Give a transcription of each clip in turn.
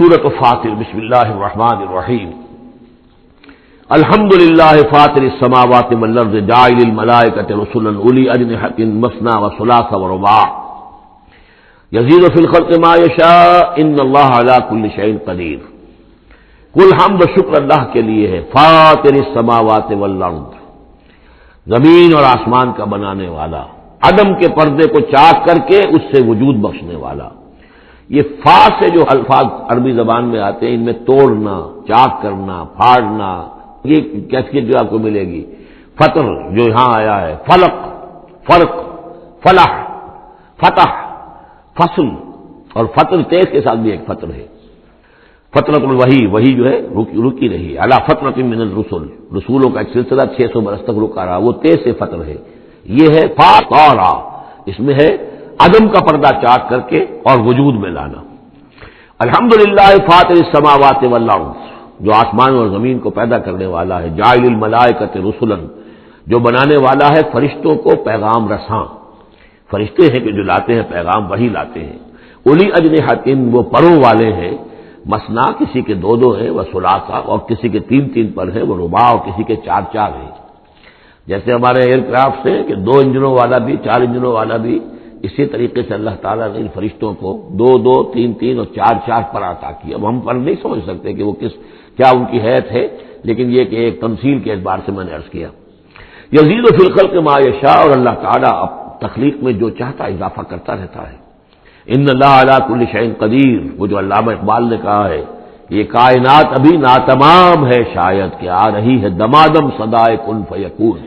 سورۃ فاطر بسم اللہ الرحمن الرحیم الحمد للہ فاطر السماوات والارض جاعل الملائکۃ رسلا اولی اجنحۃ مثنی وثلاث ورباع یزید فی الخلق ما یشاء ان اللہ علی کل شیء قدیر۔ کل حمد و شکر اللہ کے لیے ہے، فاطر السماوات والارض، زمین اور آسمان کا بنانے والا، عدم کے پردے کو چاک کر کے اس سے وجود بخشنے والا۔ یہ فا سے جو الفاظ عربی زبان میں آتے ہیں ان میں توڑنا، چاک کرنا، پھاڑنا، یہ کیفیت جو آپ کو ملے گی۔ فطر جو یہاں آیا ہے، فلق، فرق، فلاح، فتح، فصل، اور فطر تیز کے ساتھ بھی ایک فطر ہے۔ فترۃ الوحی، وہی جو ہے رکی رہی، علی فترۃ من الرسل، رسولوں کا ایک سلسلہ 600 برس تک رکا رہا، وہ تیز سے فطر ہے۔ یہ ہے فاطرہ، اس میں ہے عدم کا پردہ چاک کر کے اور وجود میں لانا۔ الحمدللہ فاطر السماوات والارض، جو آسمان اور زمین کو پیدا کرنے والا ہے، جاعل الملائکۃ رسلا، جو بنانے والا ہے فرشتوں کو پیغام رساں۔ فرشتے ہیں کہ جو لاتے ہیں پیغام، وہی لاتے ہیں۔ اولی اجنحۃ، وہ پروں والے ہیں، مثنا کسی کے دو دو ہیں، وہ ثلاثہ اور کسی کے تین تین پر ہیں، وہ رباع اور کسی کے چار چار ہیں۔ جیسے ہمارے ایئر کرافٹ سے کہ دو انجنوں والا بھی، چار انجنوں والا بھی، اسی طریقے سے اللہ تعالیٰ نے ان فرشتوں کو دو دو، تین تین اور چار چار پر عطا کیا۔ اب ہم پر نہیں سمجھ سکتے کہ وہ کیا ان کی حیث ہے، لیکن یہ کہ ایک تمثیل کے اعتبار سے میں نے عرض کیا۔ یزید فی الخلق ما یشاء، اور اللہ تعالیٰ اب تخلیق میں جو چاہتا اضافہ کرتا رہتا ہے۔ ان اللہ علی کل شیء قدیر، وہ جو علامہ اقبال نے کہا ہے یہ کائنات ابھی ناتمام ہے، شاید کہ آ رہی ہے دمادم صدائے کن فیکون۔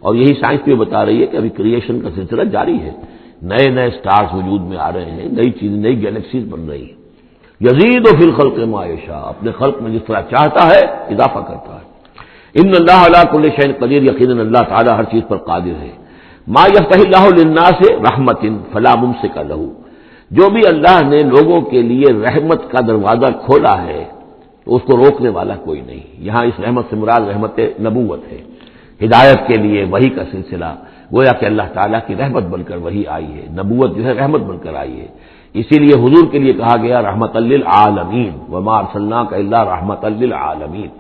اور یہی سائنس بھی بتا رہی ہے کہ ابھی کریشن کا سلسلہ جاری ہے، نئے نئے سٹارز وجود میں آ رہے ہیں، نئی چیزیں، نئی گیلیکسیز بن رہی ہیں۔ یزید فی الخلق ما یشاء، اپنے خلق میں جس طرح چاہتا ہے اضافہ کرتا ہے۔ ان اللہ علی کل شیء قدیر، یقیناً اللہ تعالی ہر چیز پر قادر ہے۔ ما یفتح اللہ للناس رحمۃ فلا ممسک لہ، جو بھی اللہ نے لوگوں کے لیے رحمت کا دروازہ کھولا ہے تو اس کو روکنے والا کوئی نہیں۔ یہاں اس رحمت سے مراد رحمت نبوت ہے، ہدایت کے لیے وحی کا سلسلہ، گویا کہ اللہ تعالیٰ کی رحمت بن کر وحی آئی ہے، نبوت جو ہے رحمت بن کر آئی ہے۔ اسی لیے حضور کے لیے کہا گیا رحمت للعالمین، وما ارسلناک الا رحمت للعالمین،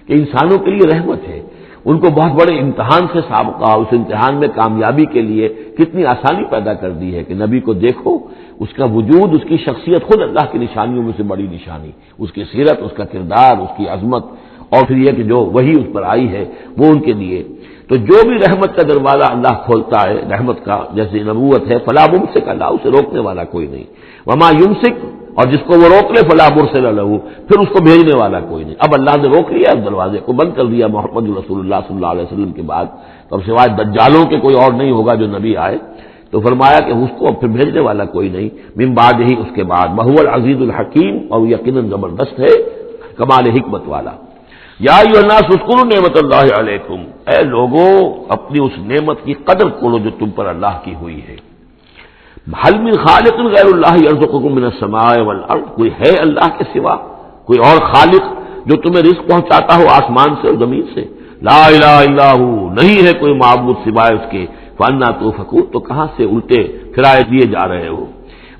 کہ انسانوں کے لیے رحمت ہے۔ ان کو بہت بڑے امتحان سے سابقہ، اس امتحان میں کامیابی کے لیے کتنی آسانی پیدا کر دی ہے کہ نبی کو دیکھو، اس کا وجود، اس کی شخصیت خود اللہ کی نشانیوں میں سے بڑی نشانی، اس کی سیرت، اس کا کردار، اس کی عظمت، اور پھر یہ کہ جو وہی اس پر آئی ہے وہ ان کے لیے۔ تو جو بھی رحمت کا دروازہ اللہ کھولتا ہے، رحمت کا، جیسے نبوت ہے، فلا ممسک اللہ، اسے روکنے والا کوئی نہیں۔ وما یمسک، اور جس کو وہ روک لے فلا مرسل لہ، پھر اس کو بھیجنے والا کوئی نہیں۔ اب اللہ نے روک لیا اس دروازے کو، بند کر دیا محمد رسول اللہ صلی اللہ علیہ وسلم کے بعد، تو اب سوائے دجالوں کے کوئی اور نہیں ہوگا جو نبی آئے، تو فرمایا کہ اس کو پھر بھیجنے والا کوئی نہیں، من بعد ہی، اس کے بعد، وہو العزیز الحکیم، اور یقیناً زبردست ہے، کمال حکمت والا۔ یا ایھا الناس اذکروا نعمت اللہ علیکم، اے لوگوں اپنی اس نعمت کی قدر کرو جو تم پر اللہ کی ہوئی ہے۔ هل من خالق غیر اللہ یرزقکم من السماء والارض، کوئی ہے اللہ کے سوا کوئی اور خالق جو تمہیں رزق پہنچاتا ہو آسمان سے اور زمین سے؟ لا الہ الا ہو، نہیں ہے کوئی معبود سوائے اس کے، فانا تؤفکون، تو کہاں سے الٹے پھرائے دیے جا رہے ہو۔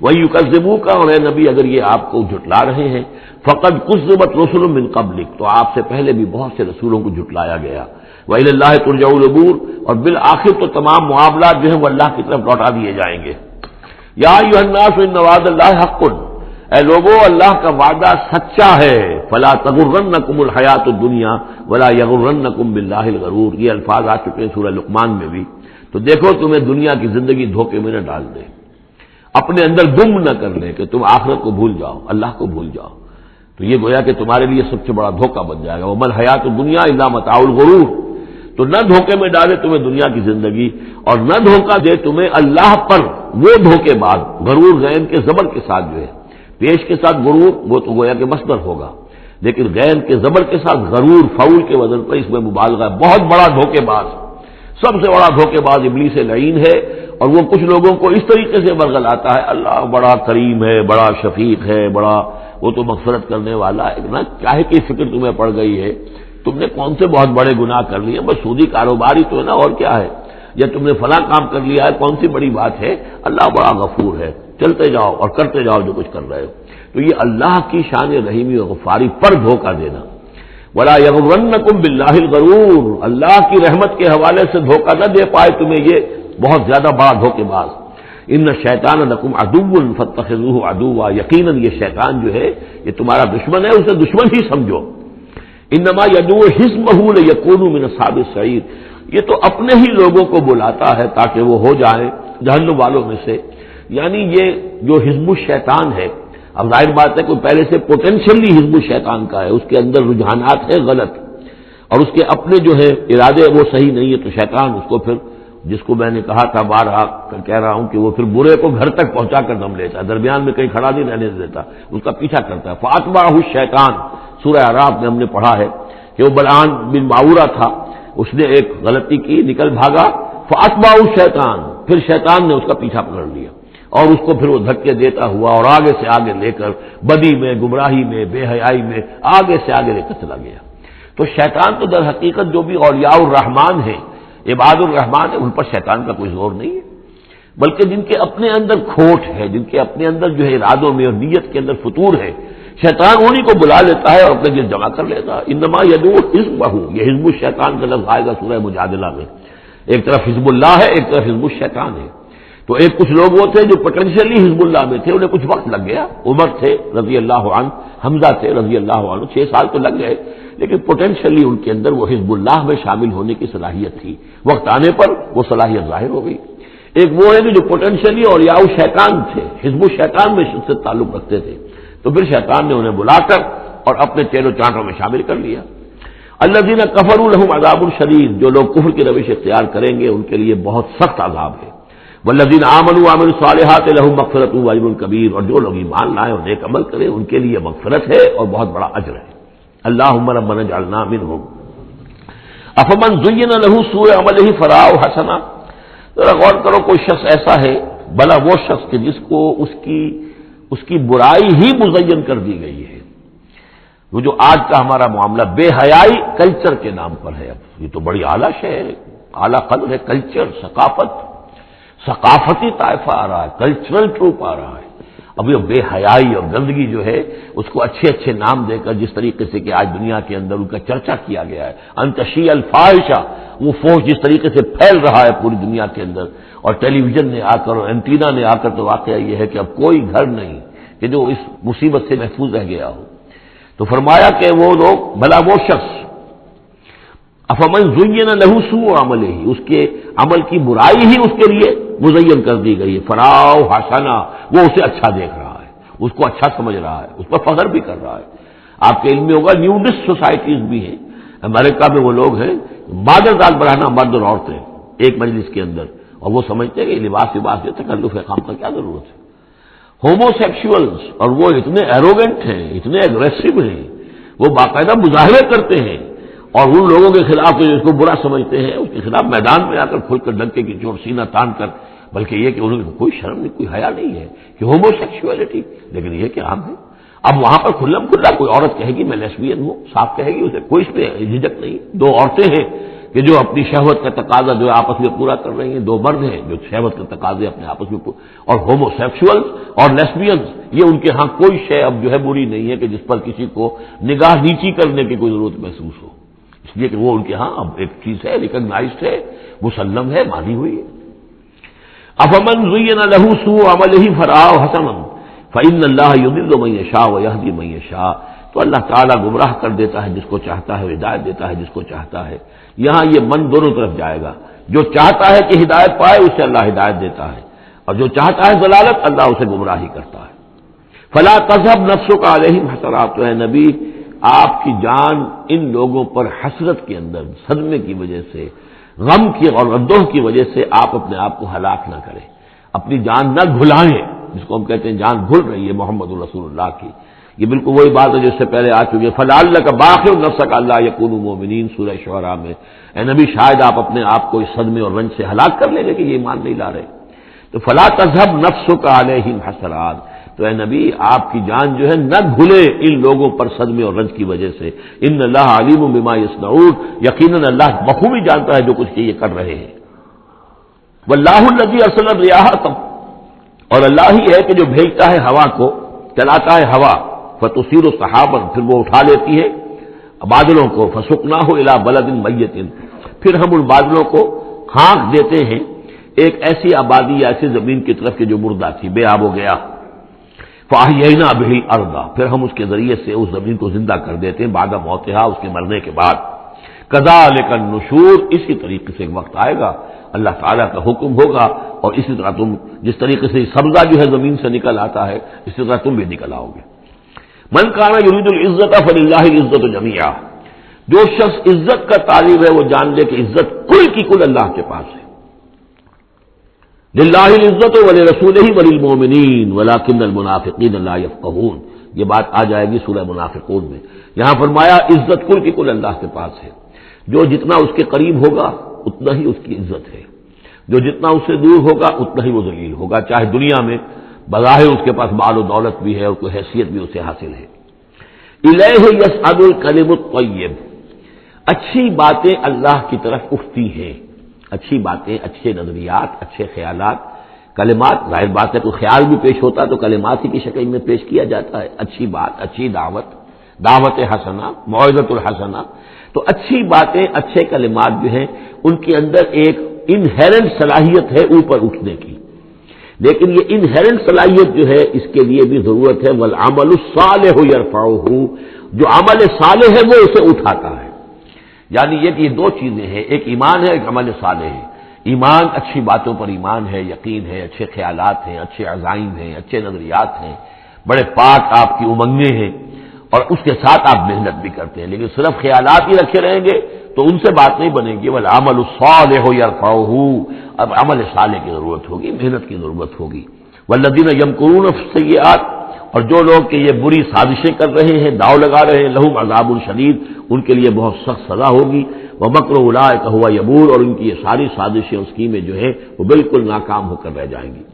وَيُكَذِّبُوكَ، اور اے نبی اگر یہ آپ کو جھٹلا رہے ہیں، فقد كُذِّبَتْ رُسُلٌ مِّن قَبْلِكَ، تو آپ سے پہلے بھی بہت سے رسولوں کو جھٹلایا گیا۔ وَإِلَى اللَّهِ تُرْجَعُ الْأُمُورُ، اور بالآخر تو تمام معاملات جو ہیں وہ اللہ کی طرف لوٹا دیے جائیں گے۔ یا ایھا الناس ان وعد اللہ حق، اے لوگوں اللہ کا وعدہ سچا ہے، فلا تغرنکم الحیات الدنیا ولا یغرنکم باللہ الغرور، یہ الفاظ آ چکے ہیں سورہ لقمان میں بھی۔ تو دیکھو تمہیں دنیا کی زندگی دھوکے میں نہ ڈال دے، اپنے اندر گم نہ کر لے کہ تم آخرت کو بھول جاؤ، اللہ کو بھول جاؤ، تو یہ گویا کہ تمہارے لیے سب سے بڑا دھوکہ بن جائے گا۔ وما الحیات الدنیا الا متاع الغرور، تو نہ دھوکے میں ڈالے تمہیں دنیا کی زندگی، اور نہ دھوکہ دے تمہیں اللہ پر وہ دھوکے بعد، غرور غین کے زبر کے ساتھ جو ہے، پیش کے ساتھ غرور وہ تو گویا کہ مصدر ہوگا، لیکن غین کے زبر کے ساتھ غرور فعول کے وزن پر اس میں مبالغہ ہے، بہت بڑا دھوکے باز، سب سے بڑا دھوکے باز ابلیس لعین ہے۔ اور وہ کچھ لوگوں کو اس طریقے سے ورغلاتا ہے، اللہ بڑا کریم ہے، بڑا شفیق ہے، بڑا وہ تو مغفرت کرنے والا ہے، نا چاہے کی فکر تمہیں پڑ گئی ہے، تم نے کون سے بہت بڑے گناہ کر لیے، بس سودی کاروبار ہی تو ہے نا، اور کیا ہے، یا تم نے فلاں کام کر لیا ہے، کون سی بڑی بات ہے، اللہ بڑا غفور ہے۔ چلتے جاؤ اور کرتے جاؤ جو کچھ کر رہے ہو. تو یہ اللہ کی شان رحیمی و غفاری پر دھوکہ دینا. ولا یغرنکم باللہ الغرور، اللہ کی رحمت کے حوالے سے دھوکہ نہ دے پائے تمہیں یہ بہت زیادہ بڑا دھوکے باز. ان الشیطان لکم عدو فاتخذوہ عدوا، یقیناً یہ شیطان جو ہے یہ تمہارا دشمن ہے، اسے دشمن ہی سمجھو. انما یدعو حزبہ لیکونوا من اصحاب السعیر، یہ تو اپنے ہی لوگوں کو بلاتا ہے تاکہ وہ ہو جائیں جہنم والوں میں سے. یعنی یہ جو حزب الشیطان ہے، اب ظاہر بات ہے کوئی پہلے سے پوٹینشلی حزب الشیطان کا ہے، اس کے اندر رجحانات ہیں غلط اور اس کے اپنے جو ہے ارادے وہ صحیح نہیں ہے، تو شیطان اس کو پھر، جس کو میں نے کہا تھا بارہا کہہ رہا ہوں کہ وہ پھر برے کو گھر تک پہنچا کر دم لیتا ہے، درمیان میں کہیں کھڑا نہیں رہنے دیتا، اس کا پیچھا کرتا ہے. فاتبعہ الشیطان، سورہ اعراف میں ہم نے پڑھا ہے کہ وہ بلعام بن معورہ تھا، اس نے ایک غلطی کی، نکل بھاگا. فاتبعہ الشیطان، پھر شیطان نے اس کا پیچھا پکڑ لیا اور اس کو پھر وہ دھکے دیتا ہوا اور آگے سے آگے لے کر بدی میں، گمراہی میں، بے حیائی میں آگے سے آگے لے کر چلا گیا. تو شیطان تو در حقیقت جو بھی اولیاء الرحمان ہیں، عباد الرحمان ہیں، ان پر شیطان کا کوئی زور نہیں ہے، بلکہ جن کے اپنے اندر کھوٹ ہے، جن کے اپنے اندر جو ہے ارادوں میں اور نیت کے اندر فتور ہے، شیطان انہی کو بلا لیتا ہے اور اپنے دل جمع کر لیتا ہے. انما یدعو حزبہ، یہ حزب الشیطان کا لفظ آئے گا سورہ مجادلہ میں. ایک طرف حزب اللہ ہے، ایک طرف حزب الشیطان ہے. تو ایک کچھ لوگ وہ تھے جو پوٹینشلی حزب اللہ میں تھے، انہیں کچھ وقت لگ گیا. عمر تھے رضی اللہ عنہ، حمزہ تھے رضی اللہ عنہ، 6 سال تو لگ گئے، لیکن پوٹینشلی ان کے اندر وہ حزب اللہ میں شامل ہونے کی صلاحیت تھی. وقت آنے پر وہ صلاحیت ظاہر ہو گئی. ایک وہ ہے کہ جو پوٹینشلی اولیاء شیطان تھے، حزب الشیطان میں سے تعلق رکھتے تھے، تو پھر شیطان نے انہیں بلا کر اور اپنے چیلوں چانٹوں میں شامل کر لیا. الذین کفروا لهم عذاب شدید، جو لوگ کفر کی روش اختیار کریں گے ان کے لیے بہت سخت عذاب ہے. والذین آمنوا وعملوا الصالحات لهم مغفرۃ واجر کبیر، اور جو لوگ ایمان لائے اور نیک عمل کریں ان کے لیے مغفرت ہے اور بہت بڑا اجر ہے. اللهم ربنا اجعلنا منهم. افمن زین له سوء عمله فرآه حسنا، ذرا غور کرو، کوئی شخص ایسا ہے، بھلا وہ شخص کہ جس کو اس کی برائی ہی مزین کر دی گئی ہے. وہ جو آج کا ہمارا معاملہ بے حیائی کلچر کے نام پر ہے، اب یہ تو بڑی اعلیٰ شے ہے، اعلیٰ قدر ہے. کلچر، ثقافتی طائفہ آ رہا ہے، کلچرل ٹروپ آ رہا ہے. اب یہ بے حیائی اور گندگی جو ہے اس کو اچھے اچھے نام دے کر جس طریقے سے کہ آج دنیا کے اندر ان کا چرچا کیا گیا ہے، انتشی الفاحشہ، وہ فحش جس طریقے سے پھیل رہا ہے پوری دنیا کے اندر، اور ٹیلی ویژن نے آ کر اور اینٹینا نے آ کر، تو واقعہ یہ ہے کہ اب کوئی گھر نہیں کہ جو اس مصیبت سے محفوظ رہ گیا ہو. تو فرمایا کہ وہ لوگ، بھلا وہ شخص، افمن زین له سوء عملہ، اس کے عمل کی برائی ہی اس کے لیے مزین کر دی گئی ہے. فرآہ حسنا، وہ اسے اچھا دیکھ رہا ہے، اس کو اچھا سمجھ رہا ہے، اس پر فخر بھی کر رہا ہے. آپ کے علم میں ہوگا نیوڈسٹ سوسائٹیز بھی ہیں امریکہ میں، وہ لوگ ہیں مادرزاد بڑھانا مرد اور عورتیں ایک مجلس کے اندر، اور وہ سمجھتے ہیں کہ لباس جو تکلف خام کا کیا ضرورت ہے. ہومو سیکشولز، اور وہ اتنے ایروگنٹ ہیں، اتنے اگریسو ہیں، وہ باقاعدہ مظاہرے کرتے ہیں، اور ان لوگوں کے خلاف جو اس کو برا سمجھتے ہیں اس کے خلاف میدان میں آ کر کھل کر ڈنکے کی چوٹ سینہ تان کر، بلکہ یہ کہ انہوں نے کوئی شرم نہیں، کوئی حیا نہیں ہے کہ ہومو سیکشولیٹی، لیکن یہ کہ عام ہے. اب وہاں پر کھلم کھلا کوئی عورت کہے گی میں لیسبین ہوں، صاف کہے گی، اسے کوئی اس میں جھجک نہیں. دو عورتیں ہیں کہ جو اپنی شہوت کا تقاضا جو آپس میں پورا کر رہی ہیں، دو مرد ہیں جو شہوت کے تقاضے اپنے آپس میں اور ہومو سیکشولز اور لیسبینز، یہ ان کے ہاں کوئی شے اب جو ہے بری نہیں ہے کہ جس پر کسی کو نگاہ نیچی کرنے کی کوئی ضرورت محسوس ہو، اس لیے کہ وہ ان کے ہاں اب ایک چیز ہے، ریکگنائزڈ ہے، مسلم ہے، مانی ہوئی ہے. افمن زین له سوء عمله فرآہ حسنا فإن اللہ یضل من یشاء ویہدی من یشاء، تو اللہ تعالیٰ گمراہ کر دیتا ہے جس کو چاہتا ہے، ہدایت دیتا ہے جس کو چاہتا ہے. یہاں یہ من دونوں طرف جائے گا، جو چاہتا ہے کہ ہدایت پائے اسے اللہ ہدایت دیتا ہے، اور جو چاہتا ہے ضلالت اللہ اسے گمراہی کرتا ہے. فلا تذهب نفسك علیہم حسرات، تو اے نبی آپ کی جان ان لوگوں پر حسرت کے اندر، صدمے کی وجہ سے، غم کی اور اندوہ کی وجہ سے آپ اپنے آپ کو ہلاک نہ کریں، اپنی جان نہ گھلائیں، جس کو ہم کہتے ہیں جان گھل رہی ہے محمد رسول اللہ کی. یہ بالکل وہی بات ہے جس سے پہلے آ چکی ہے، فلعلک باخع نفسک الا یکونوا مؤمنین، سورہ شعراء میں. اے نبی شاید آپ اپنے آپ کو اس صدمے اور رنج سے ہلاک کر لیں گے کہ یہ ایمان نہیں لا رہے. تو فلا تذهب نفسك علیہم حسرات، تو اے نبی آپ کی جان جو ہے نہ گھلے ان لوگوں پر صدمے اور رنج کی وجہ سے. ان اللہ علیم بما یصنعون، یقیناً اللہ بخوبی جانتا ہے جو کچھ یہ کر رہے ہیں. واللہ الذی ارسل الرياح، اور اللہ ہی ہے کہ جو بھیجتا ہے ہوا کو، چلاتا ہے ہوا، فتصیر سحابا، پھر وہ اٹھا لیتی ہے بادلوں کو، فسقناہ الی بلد میت، پھر ہم ان بادلوں کو ہانک دیتے ہیں ایک ایسی آبادی یا ایسی زمین کی طرف کہ جو مردہ تھی، بے آب ہو گیا، فاحیینا بہ الارض، پھر ہم اس کے ذریعے سے اس زمین کو زندہ کر دیتے ہیں بعد موتہا، اس کے مرنے کے بعد، کذالک النشور، اسی طریقے سے ایک وقت آئے گا اللہ تعالیٰ کا حکم ہوگا اور اسی طرح تم جس طریقے سے سبزہ جو ہے زمین سے نکل آتا ہے اسی طرح تم بھی نکل آؤ گے۔ من کان یرید العزت فللہ العزت جمیعا، جو شخص عزت کا طالب ہے وہ جان لے کہ عزت کل کی کل اللہ کے پاس ہے۔ للہ العزت ولرسولہ وللمؤمنین ولکن المنافقین لا یفقہون، یہ بات آ جائے گی سورہ منافقون میں۔ یہاں فرمایا عزت کل کی کل اللہ کے پاس ہے، جو جتنا اس کے قریب ہوگا اتنا ہی اس کی عزت ہے، جو جتنا اس سے دور ہوگا اتنا ہی وہ ذلیل ہوگا، چاہے دنیا میں بظاہر اس کے پاس مال و دولت بھی ہے اور کوئی حیثیت بھی اسے حاصل ہے۔ الیہ یصعد الکلم الطیب، اچھی باتیں اللہ کی طرف اٹھتی ہیں، اچھی باتیں، اچھے نظریات، اچھے خیالات، کلمات، ظاہر بات ہے تو خیال بھی پیش ہوتا تو کلمات ہی کی شکل میں پیش کیا جاتا ہے، اچھی بات، اچھی دعوت، دعوت حسنہ، موعظۃ الحسنہ، تو اچھی باتیں، اچھے کلمات جو ہیں ان کے اندر ایک انہیرنٹ صلاحیت ہے اوپر اٹھنے کی، لیکن یہ انہیرنٹ صلاحیت جو ہے اس کے لیے بھی ضرورت ہے والعمل الصالح یرفعہ، جو عمل صالح ہے وہ اسے اٹھاتا ہے، یعنی یہ کہ یہ دو چیزیں ہیں، ایک ایمان ہے، ایک عمل صالح ہے۔ ایمان اچھی باتوں پر ایمان ہے، یقین ہے، اچھے خیالات ہیں، اچھے عزائم ہیں، اچھے نظریات ہیں، بڑے پاک آپ کی امنگیں ہیں اور اس کے ساتھ آپ محنت بھی کرتے ہیں، لیکن صرف خیالات ہی رکھے رہیں گے تو ان سے بات نہیں بنے گی، والعمل الصالح یرفعہ، اب عمل صالح کی ضرورت ہوگی، محنت کی ضرورت ہوگی۔ والذین یمکرون السیئات، اور جو لوگ کہ یہ بری سازشیں کر رہے ہیں، داؤ لگا رہے ہیں، لہم عذاب شدید، ان کے لیے بہت سخت سزا ہوگی، ومکر اولئک ھو یبور، اور ان کی یہ ساری سازشیں اور اسکیمیں جو ہیں وہ بالکل ناکام ہو کر رہ جائیں گی۔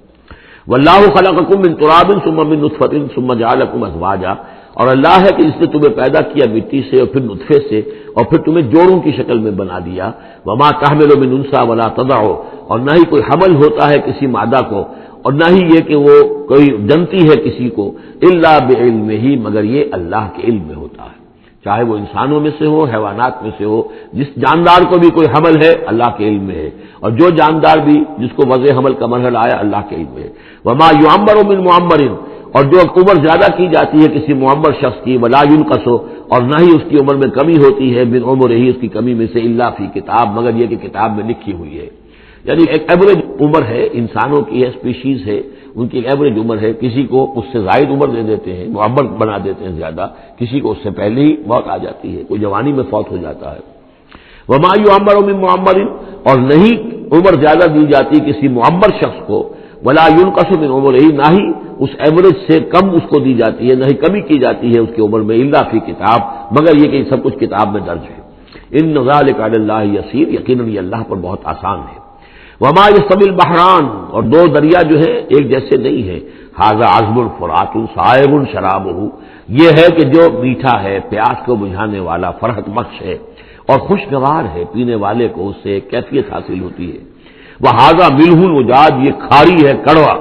واللہ خلقکم من تراب ثم من نطفۃ ثم جعلکم ازواجا، اور اللہ ہے کہ اس نے تمہیں پیدا کیا مٹی سے اور پھر نطفے سے اور پھر تمہیں جوڑوں کی شکل میں بنا دیا، وما تحمل من انثى ولا تضع، اور نہ ہی کوئی حمل ہوتا ہے کسی مادہ کو اور نہ ہی یہ کہ وہ کوئی جنتی ہے کسی کو، الا بعلمہ، مگر یہ اللہ کے علم میں ہوتا ہے، چاہے وہ انسانوں میں سے ہو، حیوانات میں سے ہو، جس جاندار کو بھی کوئی حمل ہے اللہ کے علم میں ہے، اور جو جاندار بھی جس کو وضع حمل کا مرحلہ آیا اللہ کے علم میں ہے۔ وما یعمر من معمر، اور جو عمر زیادہ کی جاتی ہے کسی معمر شخص کی، ولا ینقص، اور نہ ہی اس کی عمر میں کمی ہوتی ہے، من عمرہ، اس کی کمی میں سے، الا فی کتاب، مگر یہ کہ کتاب میں لکھی ہوئی ہے، یعنی ایک ایوریج عمر ہے، انسانوں کی ہے، اسپیشیز ہے، ان کی ایک ایوریج عمر ہے، کسی کو اس سے زائد عمر دے دیتے ہیں، معمر بنا دیتے ہیں زیادہ، کسی کو اس سے پہلے ہی موت آ جاتی ہے، کوئی جوانی میں فوت ہو جاتا ہے۔ وما یعمر من معمر، اور نہیں عمر زیادہ دی جاتی کسی معمر شخص کو، ولا ينقص من عمرہ، نہ ہی اس ایوریج سے کم اس کو دی جاتی ہے، نہ ہی کمی کی جاتی ہے اس کی عمر میں، الا فی کتاب، مگر یہ کہ سب کچھ کتاب میں درج ہے۔ ان ذلک علی اللہ یسیر، یقیناً یہ اللہ پر بہت آسان ہے۔ وما یستوی البحران، اور دو دریا جو ہے ایک جیسے نہیں ہے، ھذا عذب فرات صائغ شرابہ، یہ ہے کہ جو میٹھا ہے، پیاس کو بجھانے والا، فرحت بخش ہے اور خوشگوار ہے، پینے والے کو اس سے ایک کیفیت حاصل ہوتی ہے۔ وھذا ملح اجاج، یہ کھاری ہے، کڑوا۔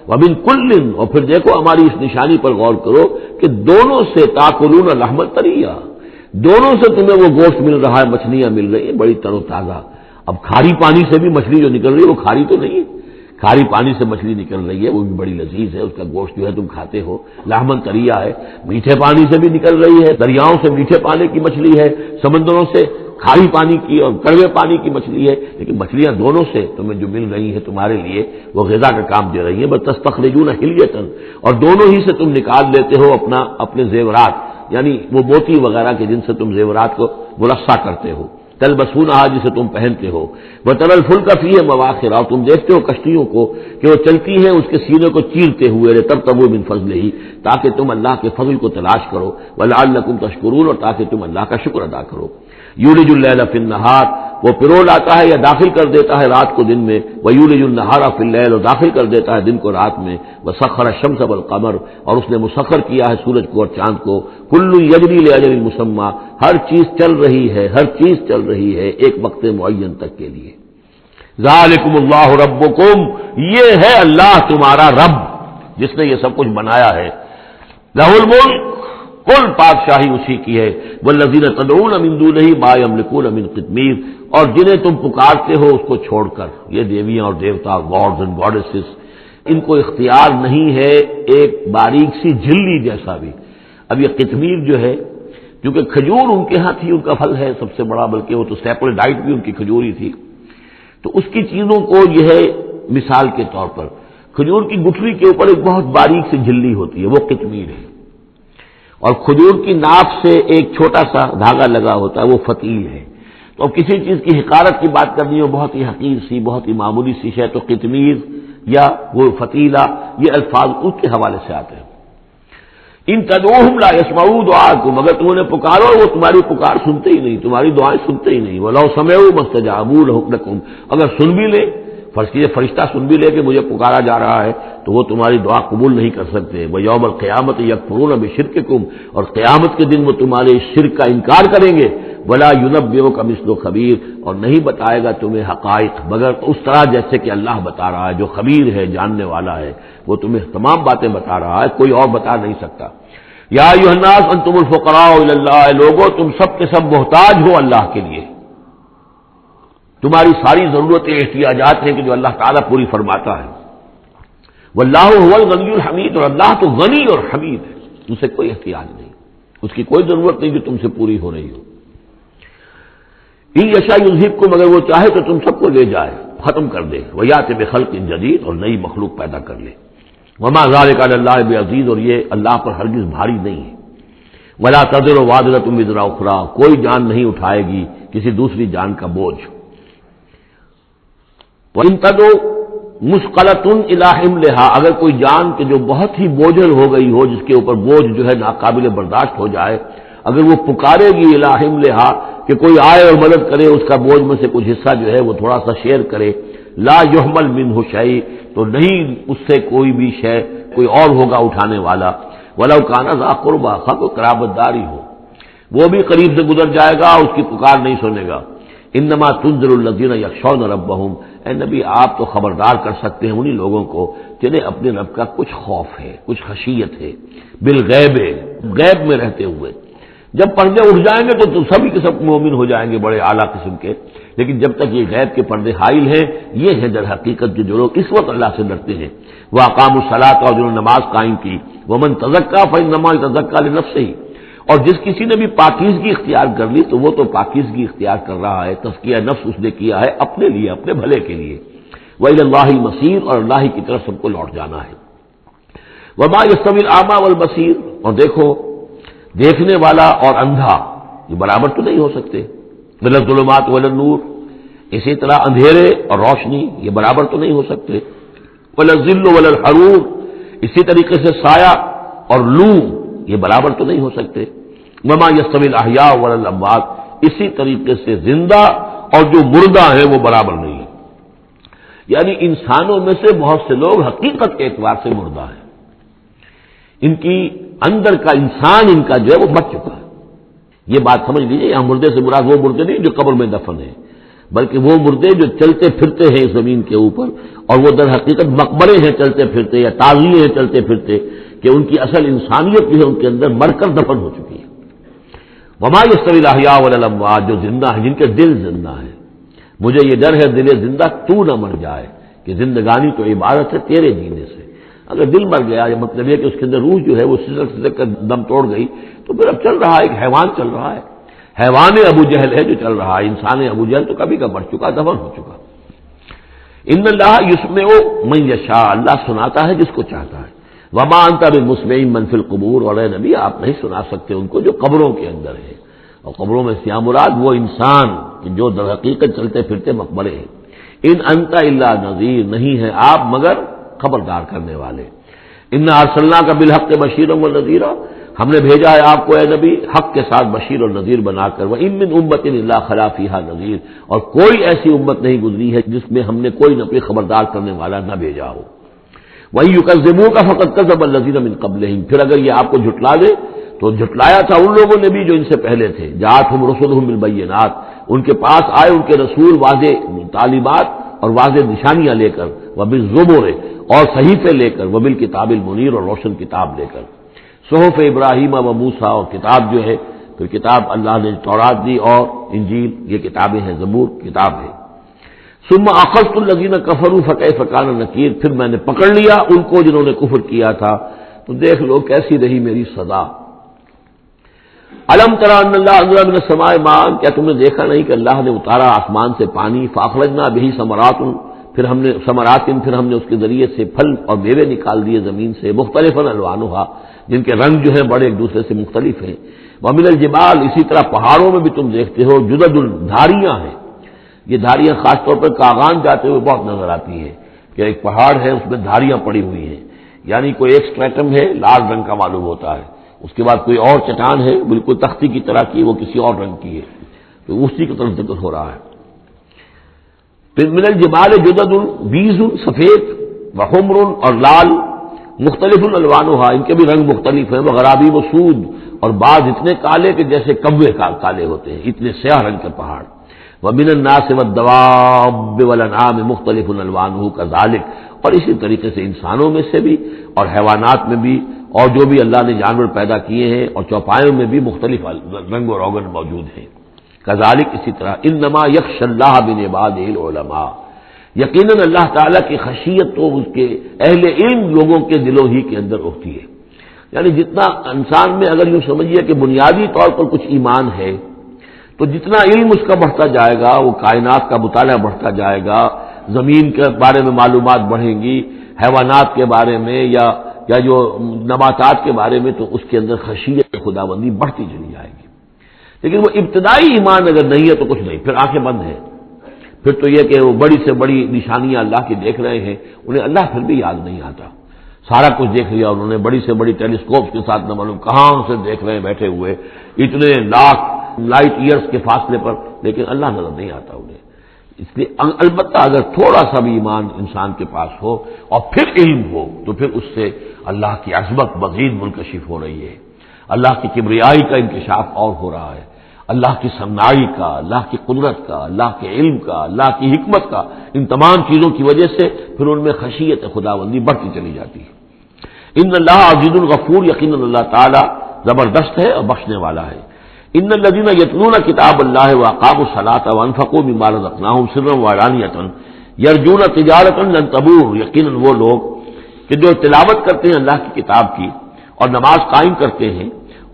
ومن کل، اور پھر دیکھو ہماری اس نشانی پر غور کرو کہ دونوں سے تاکلون لحم طریا، دونوں سے تمہیں وہ گوشت مل رہا ہے، مچھلیاں مل رہی ہیں بڑی تر و تازہ۔ اب کھاری پانی سے بھی مچھلی جو نکل رہی ہے وہ کھاری تو نہیں ہے، کھاری پانی سے مچھلی نکل رہی ہے وہ بھی بڑی لذیذ ہے، اس کا گوشت جو ہے تم کھاتے ہو، لحمن طریا ہے۔ میٹھے پانی سے بھی نکل رہی ہے، دریاؤں سے میٹھے پانی کی مچھلی ہے، سمندروں سے کھاری پانی کی اور کڑوے پانی کی مچھلی ہے، لیکن مچھلیاں دونوں سے تمہیں جو مل رہی ہیں تمہارے لیے وہ غذا کا کام دے رہی ہیں۔ بس تستخرجون حلیۃ، اور دونوں ہی سے تم نکال لیتے ہو اپنے زیورات، یعنی وہ موتی وغیرہ کے جن سے تم زیورات کو مرصع کرتے ہو، تلبسونہا، جسے تم پہنتے ہو، وتری الفلک فیہ مواخر، اور تم دیکھتے ہو کشتیوں کو کہ وہ چلتی ہیں اس کے سینے کو چیرتے ہوئے، لتبتغوا من فضلہ، تاکہ تم اللہ کے فضل کو تلاش کرو، ولعلکم تشکرون، اور تاکہ تم اللہ کا شکر ادا کرو۔ یولج اللیل فی النہار، وہ پرو لاتا ہے یا داخل کر دیتا ہے رات کو دن میں، ویولج النہار فی اللیل، اور داخل کر دیتا ہے دن کو رات میں، وسخر الشمس والقمر، اور اس نے مسخر کیا ہے سورج کو اور چاند کو، کل یجری لاجل مسمى، ہر چیز چل رہی ہے، ہر چیز چل رہی ہے ایک وقت معین تک کے لیے۔ ذالکم اللہ ربکم، یہ ہے اللہ تمہارا رب جس نے یہ سب کچھ بنایا ہے. لہ الملک، کل بادشاہی اسی کی ہے. والذین تدعون من دونہ ما یملکون من قطمیر، اور جنہیں تم پکارتے ہو اس کو چھوڑ کر، یہ دیویاں اور دیوتا، گاڈز اینڈ گاڈیسز، ان کو اختیار نہیں ہے ایک باریک سی جھلی جیسا بھی. اب یہ قطمیر جو ہے، کیونکہ کھجور ان کے ہاں تھی، ان کا پھل ہے سب سے بڑا، بلکہ وہ تو سیپل ڈائٹ بھی ان کی کھجور ہی تھی، تو اس کی چیزوں کو یہ ہے مثال کے طور پر کھجور کی گٹھلی کے اوپر ایک بہت باریک سی جھلی ہوتی ہے، وہ قطمیر ہے. اور کھجور کی ناف سے ایک چھوٹا سا دھاگا لگا ہوتا ہے، وہ فتیل ہے. تو اب کسی چیز کی حقارت کی بات کرنی ہو، بہت ہی حقیر سی، بہت ہی معمولی سی شے، تو قطمیر یا وہ فتیلہ، یہ الفاظ اس کے حوالے سے آتے ہیں. ان تدعوہم لا یسمعوا دعاءکم، اگر تم انہیں پکارو وہ تمہاری پکار سنتے ہی نہیں، تمہاری دعائیں سنتے ہی نہیں. ولو سمعوا ما استجابوا لکم، اگر سن بھی لے، فرض کیجیے فرشتہ سن بھی لے کہ مجھے پکارا جا رہا ہے، تو وہ تمہاری دعا قبول نہیں کر سکتے. ویوم القیامت یکفرون بشرککم، اور قیامت کے دن وہ تمہارے شرک کا انکار کریں گے. ولا ینبئک مثل خبیر، اور نہیں بتائے گا تمہیں حقائق مگر اس طرح جیسے کہ اللہ بتا رہا ہے، جو خبیر ہے، جاننے والا ہے، وہ تمہیں تمام باتیں بتا رہا ہے، کوئی اور بتا نہیں سکتا. یا ایھا الناس انتم الفقراء الی اللہ، لوگوں تم سب کے سب محتاج ہو اللہ کے لیے، تمہاری ساری ضرورتیں احتیاجات ہیں کہ جو اللہ تعالیٰ پوری فرماتا ہے. واللہ هو الغنی الحمید، اور اللہ تو غنی اور حمید ہے، اسے کوئی احتیاج نہیں، اس کی کوئی ضرورت نہیں جو تم سے پوری ہو رہی ہو. ان یشاء یذھبکم، اگر وہ چاہے تو تم سب کو لے جائے، ختم کر دے. ویأتی بخلق جدید، اور نئی مخلوق پیدا کر لے. وما ذلک علی اللہ بعزیز، اور یہ اللہ پر ہرگز بھاری نہیں ہے. ولا تزر وازرۃ وزر اخری، کوئی جان نہیں اٹھائے گی کسی دوسری جان کا بوجھ. وَإِن تَدْعُ مُثْقَلَةٌ إِلَىٰ حِمْلِهَا، اگر کوئی جان کہ جو بہت ہی بوجھل ہو گئی ہو، جس کے اوپر بوجھ جو ہے ناقابل برداشت ہو جائے، اگر وہ پکارے گی إِلَىٰ حِمْلِهَا کہ کوئی آئے اور مدد کرے، اس کا بوجھ میں سے کچھ حصہ جو ہے وہ تھوڑا سا شیئر کرے، لا يحمل منه شيء، تو نہیں اس سے کوئی بھی شے، کوئی اور ہوگا اٹھانے والا. وَلَوْ كَانَ ذَا قُرْبَىٰ، خواہ کوئی قرابت داری ہو، وہ بھی قریب سے گزر جائے گا، اس کی پکار نہیں سنے گا. انما تنذر الذین یخشون ربہم، اے نبی آپ تو خبردار کر سکتے ہیں انہی لوگوں کو جنہیں اپنے رب کا کچھ خوف ہے، کچھ خشیت ہے، بالغیب، غیب میں رہتے ہوئے. جب پردے اٹھ جائیں گے تو سبھی کے سب مومن ہو جائیں گے، بڑے اعلیٰ قسم کے. لیکن جب تک یہ غیب کے پردے حائل ہیں، یہ ہے در حقیقت جو لوگ اس وقت اللہ سے ڈرتے ہیں. وَأَقَامُوا الصَّلَاةَ، اور جنہوں نے نماز قائم کی. وَمَن تَزَكَّىٰ فَإِنَّمَا يَتَزَكَّىٰ لِنَفْسِهِ، اور جس کسی نے بھی پاکیزگی اختیار کر لی تو وہ تو پاکیزگی اختیار کر رہا ہے، تزکیہ نفس اس نے کیا ہے اپنے لیے، اپنے بھلے کے لیے. وَإِلَى اللَّهِ الْمَصِيرُ، اور اللہ ہی کی طرف سب کو لوٹ جانا ہے. وَمَا يَسْتَوِي الْأَعْمَىٰ وَالْبَصِيرُ، اور دیکھو دیکھنے والا اور اندھا یہ برابر تو نہیں ہو سکتے. وَلَا الظُّلُمَاتُ وَلَا النُّورُ، اسی طرح اندھیرے اور روشنی یہ برابر تو نہیں ہو سکتے. وَلَا الظِّلُّ وَلَا الْحَرُورُ، اسی طریقے سے سایہ اور لو یہ برابر تو نہیں ہو سکتے. وَمَا يَسْتَوِي الْأَحْيَاءُ وَلَا الْأَمْوَاتُ، اسی طریقے سے زندہ اور جو مردہ ہیں وہ برابر نہیں ہیں. یعنی انسانوں میں سے بہت سے لوگ حقیقت کے اعتبار سے مردہ ہیں، ان کی اندر کا انسان ان کا جو ہے وہ مر چکا ہے. یہ بات سمجھ لیجیے، یہاں مردے سے مراد وہ مردے نہیں جو قبر میں دفن ہیں، بلکہ وہ مردے جو چلتے پھرتے ہیں اس زمین کے اوپر، اور وہ در حقیقت مقبرے ہیں چلتے پھرتے، یا تعزیے ہیں چلتے پھرتے، کہ ان کی اصل انسانیت جو ہے ان کے اندر مر کر دفن ہو چکی ہے. وما يستوي الأحياء ولا الأموات، جو زندہ ہیں، جن کے دل زندہ ہیں. مجھے یہ ڈر ہے دل زندہ تو نہ مر جائے، کہ زندگانی تو عبارت ہے تیرے جینے سے. اگر دل مر گیا، یہ مطلب یہ کہ اس کے اندر روح جو ہے وہ سسک کر دم توڑ گئی، تو پھر اب چل رہا ہے، ایک حیوان چل رہا ہے. حیوان ابو جہل ہے جو چل رہا ہے، انسان ابو جہل تو کبھی کا مر چکا، دفن ہو چکا. ان اللہ یسمع من یشاء، اللہ سناتا ہے جس کو چاہتا ہے. وما انت بمسمع من فی القبور، اور اے نبی آپ نہیں سنا سکتے ان کو جو قبروں کے اندر ہے. اور قبروں میں سے مراد وہ انسان جو در حقیقت چلتے پھرتے مقبرے ہیں. ان انت الا نذیر، نہیں ہے آپ مگر خبردار کرنے والے. انا ارسلناک بالحق بشیرا ونذیرا، ہم نے بھیجا ہے آپ کو اے نبی حق کے ساتھ بشیر اور نذیر بنا کر. وان من امۃ الا خلا فیہا نذیر، اور کوئی ایسی امت نہیں گزری ہے جس میں ہم نے کوئی نہ کوئی خبردار کرنے والا نہ بھیجا ہو. وَإِن يُكَذِّبُوكَ فَقَدْ كَذَّبَ الَّذِينَ مِن قَبْلِهِمْ، پھر اگر یہ آپ کو جھٹلا دے تو جھٹلایا تھا ان لوگوں نے بھی جو ان سے پہلے تھے. جاءتْهُمْ رُسُلُهُم بِالْبَيِّنَاتِ، ان کے پاس آئے ان کے رسول واضح تعلیمات اور واضح نشانیاں لے کر، وبالزبر اور صحیفے لے کر، وبالکتاب المنیر اور روشن کتاب لے کر، صحف ابراہیم و موسیٰ اور کتاب جو ہے، پھر کتاب اللہ نے تورات دی اور انجیل، یہ کتابیں ہیں، زبور کتاب ہے۔ ثم اخذت الذین کفروا فکیف کان نکیر، پھر میں نے پکڑ لیا ان کو جنہوں نے کفر کیا تھا، تو دیکھ لو کیسی رہی میری سزا۔ الم تری ان اللہ انزل من السماء ماء، کیا تم نے دیکھا نہیں کہ اللہ نے اتارا آسمان سے پانی، فاخرجنا به ثمرات، پھر ہم نے پھر ہم نے اس کے ذریعے سے پھل اور میوے نکال دیے زمین سے، مختلفا الوانھا، جن کے رنگ جو ہیں بڑے ایک دوسرے سے مختلف ہیں، ومن الجبال، اسی طرح پہاڑوں میں بھی تم دیکھتے ہو، جدد، دھاریاں ہیں، یہ دھاریاں خاص طور پر کاغان جاتے ہوئے بہت نظر آتی ہیں کہ ایک پہاڑ ہے اس میں دھاریاں پڑی ہوئی ہیں، یعنی کوئی ایک اسٹریٹم ہے لال رنگ کا معلوم ہوتا ہے، اس کے بعد کوئی اور چٹان ہے بالکل تختی کی طرح کی، وہ کسی اور رنگ کی ہے، تو اسی کی طرف ذکر ہو رہا ہے۔ پھر من الجبال جدد، بیض، سفید، وحمر اور لال، مختلف الوانھا، ان کے بھی رنگ مختلف ہیں، وغرابیب سود، اور بعض اتنے کالے کہ جیسے کوے کالے ہوتے ہیں، اتنے سیاہ رنگ کے پہاڑ، ومن الناس والدواب والانعام مختلف الوانہ کذالک، اور اسی طریقے سے انسانوں میں سے بھی اور حیوانات میں بھی، اور جو بھی اللہ نے جانور پیدا کیے ہیں اور چوپایوں میں بھی مختلف رنگ و روغن موجود ہیں، کذالک اسی طرح، انما یخشی اللہ من عبادہ العلماء، یقیناً اللہ تعالیٰ کی خشیت تو اس کے اہل علم لوگوں کے دلوں ہی کے اندر ہوتی ہے، یعنی جتنا انسان میں اگر یوں سمجھیے کہ بنیادی طور پر کچھ ایمان ہے، تو جتنا علم اس کا بڑھتا جائے گا، وہ کائنات کا مطالعہ بڑھتا جائے گا، زمین کے بارے میں معلومات بڑھیں گی، حیوانات کے بارے میں یا جو نباتات کے بارے میں، تو اس کے اندر خشیت خداوندی بڑھتی چلی جائے گی۔ لیکن وہ ابتدائی ایمان اگر نہیں ہے تو کچھ نہیں، پھر آنکھیں بند ہیں، پھر تو یہ کہ وہ بڑی سے بڑی نشانیاں اللہ کی دیکھ رہے ہیں، انہیں اللہ پھر بھی یاد نہیں آتا، سارا کچھ دیکھ لیا انہوں نے، بڑی سے بڑی ٹیلیسکوپ کے ساتھ نہ معلوم کہاں سے دیکھ رہے ہیں بیٹھے ہوئے، اتنے لاکھ لائٹ ایئرس کے فاصلے پر، لیکن اللہ نظر نہیں آتا انہیں۔ اس لیے البتہ اگر تھوڑا سا بھی ایمان انسان کے پاس ہو اور پھر علم ہو، تو پھر اس سے اللہ کی عظمت مزید منکشف ہو رہی ہے، اللہ کی کبریائی کا انکشاف اور ہو رہا ہے، اللہ کی صنعائی کا، اللہ کی قدرت کا، اللہ کے علم کا، اللہ کی حکمت کا، ان تمام چیزوں کی وجہ سے پھر ان میں خشیت خداوندی بڑھتی چلی جاتی ہے۔ ان اللہ عزیز الغفور، یقیناً اللہ تعالیٰ زبردست ہے اور بخشنے والا ہے۔ ان الذین یتلون کتاب اللہ واقاموا الصلاۃ وانفقوا مما رزقناہم سرا وعلانیۃ یرجون تجارۃ لن تبور، یقیناً وہ لوگ کہ جو تلاوت کرتے ہیں اللہ کی کتاب کی اور نماز قائم کرتے ہیں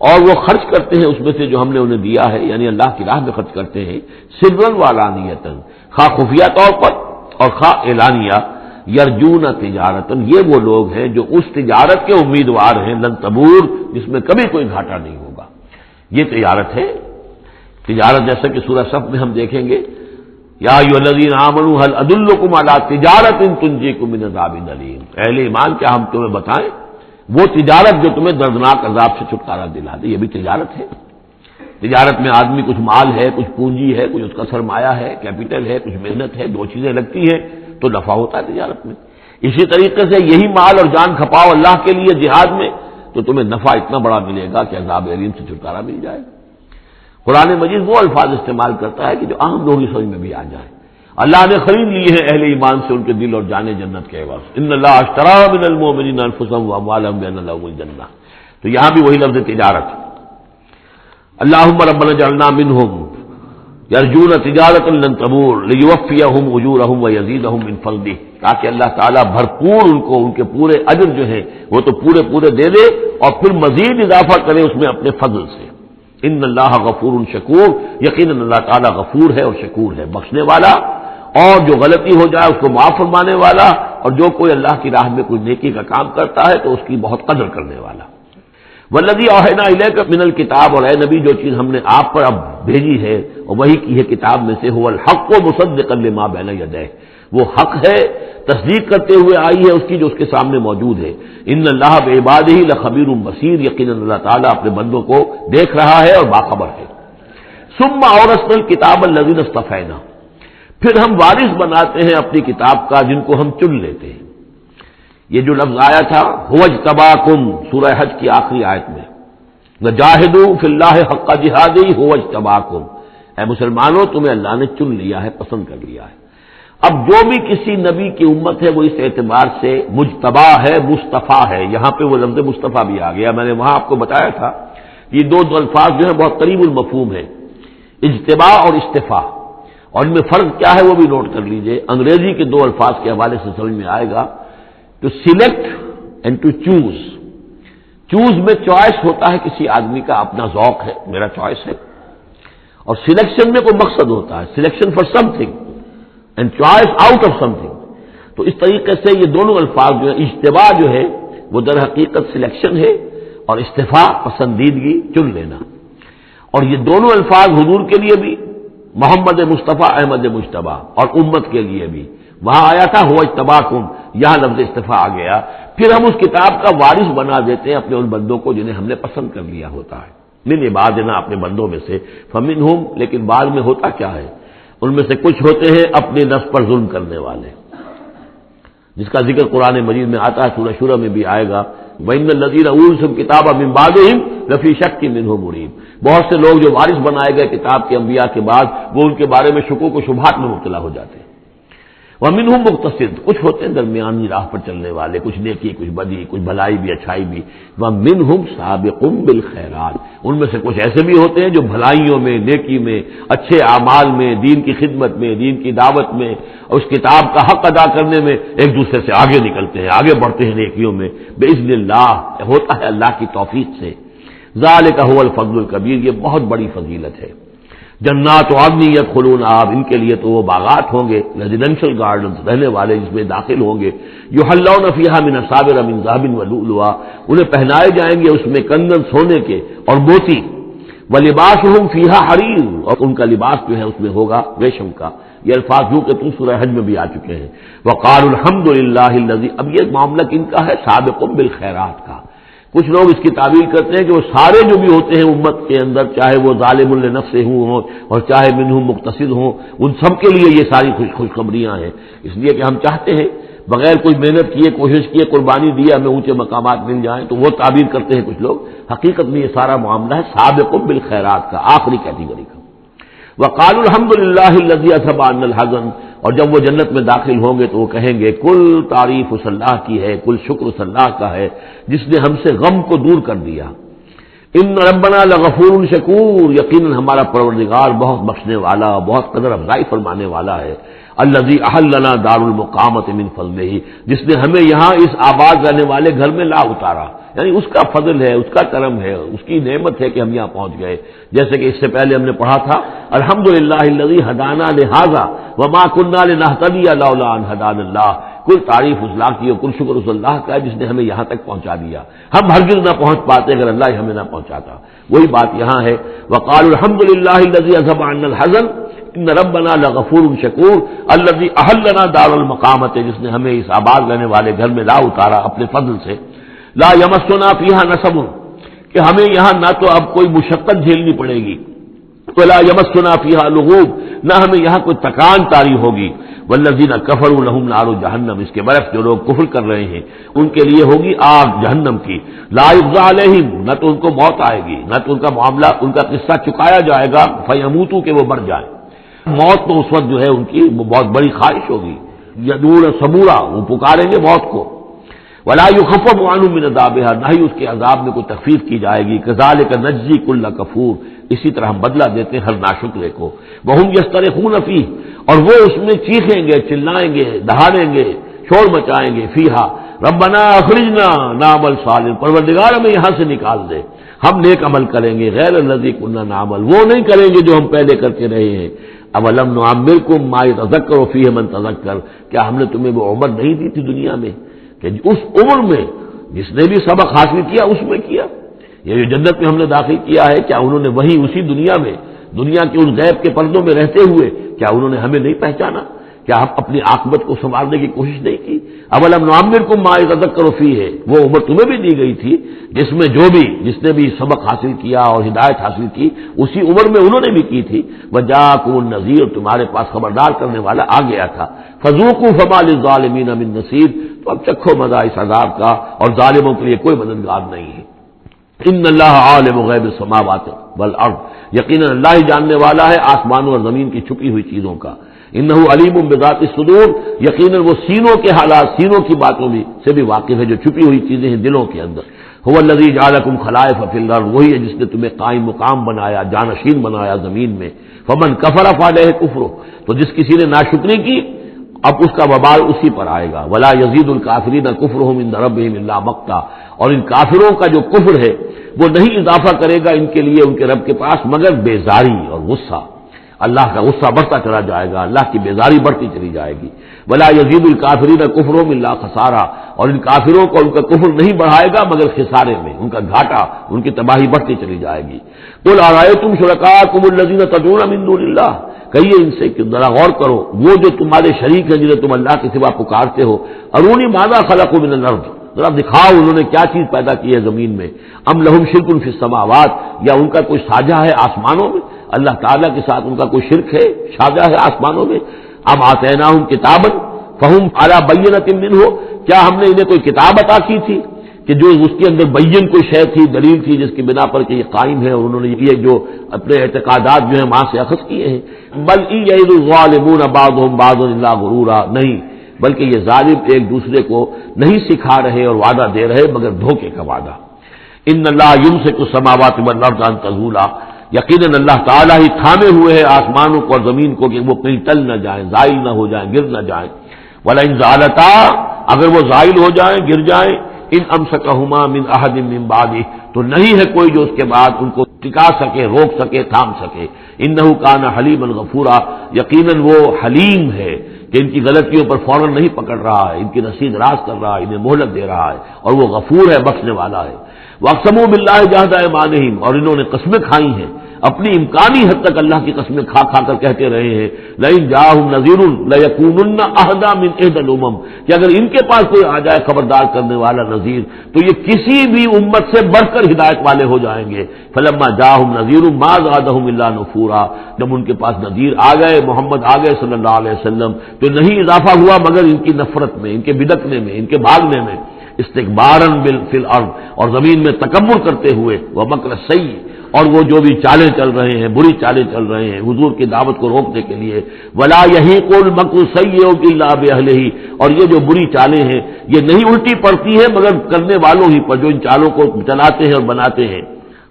اور وہ خرچ کرتے ہیں اس میں سے جو ہم نے انہیں دیا ہے، یعنی اللہ کی راہ میں خرچ کرتے ہیں، سرا وعلانیۃ، خواہ خفیہ طور پر اور خواہ اعلانیہ، یرجون تجارت، یہ وہ لوگ ہیں جو اس تجارت کے امیدوار ہیں، لن تبور، جس میں کبھی کوئی گھاٹا نہیں ہوگا۔ یہ تجارت ہے، تجارت جیسا کہ سورہ صف میں ہم دیکھیں گے، یا ایھا الذین آمنوا هل ادلکم علی تجارۃ تنجیکم من عذاب الیم، اہل ایمان کیا ہم تمہیں بتائیں وہ تجارت جو تمہیں دردناک عذاب سے چھٹکارا دلا دے۔ یہ بھی تجارت ہے، تجارت میں آدمی کچھ مال ہے، کچھ پونجی ہے، کچھ اس کا سرمایہ ہے، کیپٹل ہے، کچھ محنت ہے، دو چیزیں لگتی ہیں تو نفع ہوتا ہے تجارت میں۔ اسی طریقے سے یہی مال اور جان کھپاؤ اللہ کے لیے جہاد میں تو تمہیں نفع اتنا بڑا ملے گا کہ عذاب علیم سے چھٹکارا مل جائے گا۔ قرآن مجید وہ الفاظ استعمال کرتا ہے کہ جو عام لوگوں کی سمجھ میں بھی آ جائے۔ اللہ نے خرید لیے ہیں اہل ایمان سے ان کے دل اور جانیں جنت کے عوض، ان اللہ اشتری من المؤمنین انفسهم واموالهم بان لهم الجنہ، تو یہاں بھی وہی لفظ تجارت۔ اللهم ربنا اجعلنا منهم یرجون تجارۃ لن تبور لیوفیہم اجورہم ویزیدہم من فضلہ، تاکہ اللہ تعالیٰ بھرپور ان کو ان کے پورے اجر جو ہیں وہ تو پورے دے دے اور پھر مزید اضافہ کرے اس میں اپنے فضل سے۔ ان اللہ غفور شکور، یقیناً اللہ تعالیٰ غفور ہے اور شکور ہے، بخشنے والا اور جو غلطی ہو جائے اس کو معاف فرمانے والا، اور جو کوئی اللہ کی راہ میں کوئی نیکی کا کام کرتا ہے تو اس کی بہت قدر کرنے والا۔ والذی اوحینا الیک من الکتاب، اور اے نبی جو چیز ہم نے آپ پر اب بھیجی ہے اور وہی کی ہے کتاب میں سے، هو الحق مصدقا لما بین یدیہ، وہ حق ہے تصدیق کرتے ہوئے آئی ہے اس کی جو اس کے سامنے موجود ہے۔ ان اللہ بعبادہ لخبیر بصیر، یقیناً اللہ تعالیٰ اپنے بندوں کو دیکھ رہا ہے اور باخبر ہے۔ ثم اورثنا الکتاب الذین اصطفینا، پھر ہم وارث بناتے ہیں اپنی کتاب کا جن کو ہم چن لیتے ہیں۔ یہ جو لفظ آیا تھا هو اجتباکم، سورہ حج کی آخری آیت میں، وجاہدوا فی اللہ حق جہادہ هو اجتباکم، اے مسلمانوں تمہیں اللہ نے چن لیا ہے، پسند کر لیا ہے۔ اب جو بھی کسی نبی کی امت ہے وہ اس اعتبار سے مجتبی ہے، مصطفیٰ ہے. یہاں پہ وہ لفظ مصطفیٰ بھی آ گیا. میں نے وہاں آپ کو بتایا تھا یہ دو الفاظ جو ہیں بہت قریب المفہوم ہیں، اجتباء اور استفاء، اور ان میں فرق کیا ہے وہ بھی نوٹ کر لیجئے. انگریزی کے دو الفاظ کے حوالے سے سمجھ میں آئے گا. To select and to choose. Choose میں چوائس ہوتا ہے، کسی آدمی کا اپنا ذوق ہے، میرا چوائس ہے. اور سلیکشن میں کوئی مقصد ہوتا ہے، selection for some thing and choice out of some thing. تو اس طریقے سے یہ دونوں الفاظ جو ہے، اجتباء جو ہے وہ در حقیقت سلیکشن ہے، اور استفاء پسندیدگی، چن لینا. اور یہ دونوں الفاظ حضور کے لیے بھی، محمد مصطفیٰ احمد مجتبیٰ، اور امت کے لیے بھی. وہاں آیا تھا ہوا اجتباکم، یہاں لفظ استفاء آ گیا. پھر ہم اس کتاب کا وارث بنا دیتے ہیں اپنے ان بندوں کو جنہیں ہم نے پسند کر لیا ہوتا ہے. من عبادنا، اپنے بندوں میں سے. فمنہم، لیکن بعد میں ہوتا کیا ہے، ان میں سے کچھ ہوتے ہیں اپنے نفس پر ظلم کرنے والے، جس کا ذکر قرآن مجید میں آتا ہے، سورہ شورى میں بھی آئے گا. وَإِنَّ الَّذِينَ أُورِثُوا الْكِتَابَ مِن بَعْدِهِمْ لَفِي شَكٍّ مِّنْهُ مُرِيبٍ. بہت سے لوگ جو وارث بنائے گئے کتاب کے انبیاء کے بعد، وہ ان کے بارے میں شکوک و شبہات میں مبتلا ہو جاتے ہیں. وَمِنْهُمْ مُقْتَصِدٌ، کچھ ہوتے ہیں درمیانی راہ پر چلنے والے، کچھ نیکی کچھ بدی، کچھ بھلائی بھی اچھائی بھی. وَمِنْهُمْ سَابِقٌ بِالْخَيْرَاتِ، ان میں سے کچھ ایسے بھی ہوتے ہیں جو بھلائیوں میں، نیکی میں، اچھے اعمال میں، دین کی خدمت میں، دین کی دعوت میں، اور اس کتاب کا حق ادا کرنے میں ایک دوسرے سے آگے نکلتے ہیں، آگے بڑھتے ہیں نیکیوں میں. بِإِذْنِ اللَّهِ، ہوتا ہے اللہ کی توفیق سے. ذَلِكَ هُوَ الْفَضْلُ الْكَبِيرُ، یہ بہت بڑی فضیلت ہے. جنات عدن یدخلونہا، ان کے لیے تو وہ باغات ہوں گے، ریزیڈینشل گارڈنز، رہنے والے جس میں داخل ہوں گے. یحلون فیہا من اساور من ذهب ولؤلؤا، انہیں پہنائے جائیں گے اس میں کنگن سونے کے اور موتی. ولباسہم فیہا حریر، اور ان کا لباس جو ہے اس میں ہوگا ریشم کا. یہ الفاظ جو کہ سورہ حج میں بھی آ چکے ہیں. وقالوا الحمد للہ الذی، اب یہ معاملہ کن کا ہے، سابق بالخیرات کا. کچھ لوگ اس کی تعبیر کرتے ہیں کہ وہ سارے جو بھی ہوتے ہیں امت کے اندر، چاہے وہ ظالم لنفسہ ہوں اور چاہے منہم مقتصد ہوں، ان سب کے لیے یہ ساری خوشخبریاں ہیں. اس لیے کہ ہم چاہتے ہیں بغیر کوئی محنت کیے، کوشش کیے، قربانی دی، ہمیں اونچے مقامات مل جائیں، تو وہ تعبیر کرتے ہیں کچھ لوگ. حقیقت میں یہ سارا معاملہ ہے سابق بالخیرات کا، آخری کیٹیگری کا. وقالوا الحمد للہ الذی اذھب عنا الحزن، اور جب وہ جنت میں داخل ہوں گے تو وہ کہیں گے کل تعریف اس اللہ کی ہے، کل شکر اس اللہ کا ہے جس نے ہم سے غم کو دور کر دیا. ان ربنا لغفور شکور، یقیناً ہمارا پروردگار بہت بخشنے والا، بہت قدر افزائی فرمانے والا ہے. الذی احلنا دار المقامۃ من فضلہ، جس نے ہمیں یہاں اس آباد رہنے والے گھر میں لا اتارا، یعنی اس کا فضل ہے، اس کا کرم ہے، اس کی نعمت ہے کہ ہم یہاں پہنچ گئے. جیسے کہ اس سے پہلے ہم نے پڑھا تھا الحمدللہ الذی ہدانا لہذا وما کنا لنہتدی لولا ان ہدانا اللہ، کل تعریف اس اللہ کی اور کل شکر اس اللہ کا ہے جس نے ہمیں یہاں تک پہنچا دیا. ہم ہرگز نہ پہنچ پاتے اگر اللہ ہی ہمیں نہ پہنچاتا. وہی بات یہاں ہے. وقالوا الحمدللہ الذی اذھب عنا الحزن ان ربنا لغفور شکور الذی احلنا دار المقامۃ، جس نے ہمیں اس آباد رہنے والے گھر میں لا اتارا اپنے فضل سے. لا یمسنا فیہا نصب، کہ ہمیں یہاں نہ تو اب کوئی مشقت جھیلنی پڑے گی، ولا یمسنا فیہا لغوب، نہ ہمیں یہاں کوئی تکان طاری ہوگی. والذین کفروا لہم نار جہنم، اس کے برعکس جو لوگ کفر کر رہے ہیں ان کے لیے ہوگی آگ جہنم کی. لا یقضی علیہم، نہ تو ان کو موت آئے گی، نہ تو ان کا معاملہ، ان کا قصہ چکایا جائے گا. فیموتوا، کہ وہ مر جائیں. موت تو اس وقت جو ہے ان کی بہت بڑی خواہش ہوگی، یدور صبورا، وہ پکاریں گے موت کو. ولا یخفف عنہم من عذابها، نہ ہی اس کے عذاب میں کوئی تخفیف کی جائے گی. کذالک نجزی کل کفور، اسی طرح ہم بدلہ دیتے ہیں ہر ناشکرے کو. وہم یسترخون فیہ، اور وہ اس میں چیخیں گے، چلائیں گے، دہاڑیں گے، شور مچائیں گے. فیہا ربنا اخرجنا نعمل صالحا، پروردگار ہمیں یہاں سے نکال دے، ہم نیک عمل کریں گے، غیر الذی کنا نعمل، وہ نہیں کریں گے جو ہم پہلے کرتے رہے ہیں. اولم نعمرکم ما یتذکر فیہ من تذکر، کیا ہم نے تمہیں وہ عمر نہیں دی تھی دنیا میں کہ اس عمر میں جس نے بھی سبق حاصل کیا اس میں کیا. یہ جو جنت میں ہم نے داخل کیا ہے، کیا انہوں نے وہی اسی دنیا میں، دنیا کے اس غیب کے پردوں میں رہتے ہوئے کیا انہوں نے ہمیں نہیں پہچانا؟ کیا ہم اپنی عاقبت کو سنوارنے کی کوشش نہیں کی؟ اولم نعمرکم ما یتذکر فیہ، وہ عمر تمہیں بھی دی گئی تھی جس میں جس نے بھی سبق حاصل کیا اور ہدایت حاصل کی اسی عمر میں انہوں نے بھی کی تھی. وجاءکم النذیر، تمہارے پاس خبردار کرنے والا آ گیا تھا. فذوقوا فما للظالمین من نصیر، تو اب چکھو مزہ اس عذاب کا، اور ظالموں کے لیے کوئی مددگار نہیں ہے. ان اللہ عالم غیب السماوات والارض، یقیناً اللہ ہی جاننے والا ہے آسمانوں اور زمین کی چھپی ہوئی چیزوں کا. انہ علیم بذات الصدور، یقیناً وہ سینوں کے حالات، سینوں کی باتوں بھی سے بھی واقف ہے، جو چھپی ہوئی چیزیں ہیں دلوں کے اندر۔ هو الذی جعلکم خلائف فی الارض، وہی ہے جس نے تمہیں قائم مقام بنایا، جانشین بنایا زمین میں۔ فمن کفر فعلیہ کفرہ، تو جس کسی نے ناشکری کی اب اس کا وبال اسی پر آئے گا۔ ولا یزید الکافرین کفرہم عند ربہم الا مقتا، اور ان کافروں کا جو کفر ہے وہ نہیں اضافہ کرے گا ان کے لیے ان کے رب کے پاس مگر بیزاری اور غصہ۔ اللہ کا غصہ بڑھتا چلا جائے گا، اللہ کی بیزاری بڑھتی چلی جائے گی۔ ولا یزید الکافرین کفرہم الا خسارا، اور ان کافروں کو ان کا کفر نہیں بڑھائے گا مگر خسارے میں، ان کا گھاٹا، ان کی تباہی بڑھتی چلی جائے گی۔ قل ارأیتم شرکاءکم الذین تدعون من دون اللہ، کہیے ان سے کہ ذرا غور کرو وہ جو تمہارے شریک ہیں جنہیں تم اللہ کے سوا پکارتے ہو، ارونی ماذا خلقوا من الارض، ذرا دکھاؤ انہوں نے کیا چیز پیدا کی ہے زمین میں، ام لہم شرک فی السماوات، یا ان کا کوئی ساجہ ہے آسمانوں میں، اللہ تعالیٰ کے ساتھ ان کا کوئی شرک ہے، ساجہ ہے آسمانوں میں۔ ام آتیناہم کتابا فہم علی بینۃ منہ، کیا ہم نے انہیں کوئی کتاب عطا کی تھی کہ جو اس کے اندر بین کوئی شے تھی، دلیل تھی جس کی بنا پر کہ یہ قائم ہے، اور انہوں نے یہ جو اپنے اعتقادات جو ہیں وہاں سے اخذ کیے ہیں۔ بل یعظ الظالمون بعضهم بعضا الا غرورا، نہیں بلکہ یہ ظالم ایک دوسرے کو نہیں سکھا رہے اور وعدہ دے رہے مگر دھوکے کا وعدہ۔ ان اللہ یمسک السماوات والارض ان تزولا، یقیناً اللہ تعالیٰ ہی تھامے ہوئے ہیں آسمانوں کو اور زمین کو کہ وہ کہیں ٹل نہ جائیں، زائل نہ ہو جائیں، گر نہ جائیں۔ وَلَئِن زَالَتَا، اگر وہ زائل ہو جائیں، گر جائیں، ان امسکہما من احد من بعدہ، تو نہیں ہے کوئی جو اس کے بعد ان کو ٹکا سکے، روک سکے، تھام سکے۔ انہ کان حلیما غفورا، یقیناً وہ حلیم ہے کہ ان کی غلطیوں پر فوراً نہیں پکڑ رہا ہے، ان کی رسید راز کر رہا ہے، انہیں مہلت دے رہا ہے، اور وہ غفور ہے، بخشنے والا ہے۔ وَأَقْسَمُوا بِاللَّهِ جَهْدَ أَيْمَانِهِمْ، اور انہوں نے قسمیں کھائی ہیں اپنی امکانی حد تک اللہ کی قسمیں کھا کھا کر کہتے رہے ہیں، لئن جاءہم نذیر لیکونن اہدی من احدی الامم، کہ اگر ان کے پاس کوئی آ جائے خبردار کرنے والا نذیر تو یہ کسی بھی امت سے بڑھ کر ہدایت والے ہو جائیں گے۔ فلما جاءہم نذیر ما زادہم الا نفورا، جب ان کے پاس نذیر آ گئے، محمد آ گئے صلی اللہ علیہ وسلم، تو نہیں اضافہ ہوا مگر ان کی نفرت میں، ان کے بدکنے میں، ان کے بھاگنے میں، استکباراً فی الارض، اور زمین میں تکبر کرتے ہوئے، ومکر السیء، اور وہ جو بھی چالیں چل رہے ہیں، بری چالیں چل رہے ہیں حضور کی دعوت کو روکنے کے لیے۔ ولا یحیق المکر السیء الا باہلہ، اور یہ جو بری چالیں ہیں یہ نہیں الٹی پڑتی ہیں مگر کرنے والوں ہی پر، جو ان چالوں کو چلاتے ہیں اور بناتے ہیں۔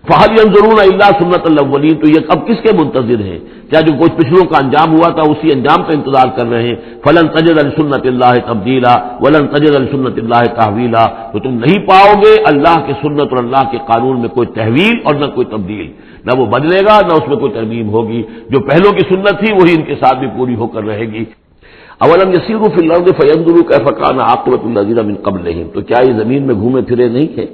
فہل ينظرون الا سنت الاولین، تو یہ اب کس کے منتظر ہیں؟ کیا جو کچھ پچھلوں کا انجام ہوا تھا اسی انجام کا انتظار کر رہے ہیں؟ فلن تجد لسنت اللہ تبدیلا ولن تجد لسنت اللہ تحویلا، تو تم نہیں پاؤ گے اللہ کی سنت اور اللہ کے قانون میں کوئی تحویل اور نہ کوئی تبدیل، نہ وہ بدلے گا نہ اس میں کوئی ترمیم ہوگی۔ جو پہلوں کی سنت تھی وہی ان کے ساتھ بھی پوری ہو کر رہے گی۔ اولم یسیروا فی الارض فینظروا کیف کان عاقبۃ الذین من قبلہم، تو کیا یہ زمین میں گھومے پھرے نہیں تھے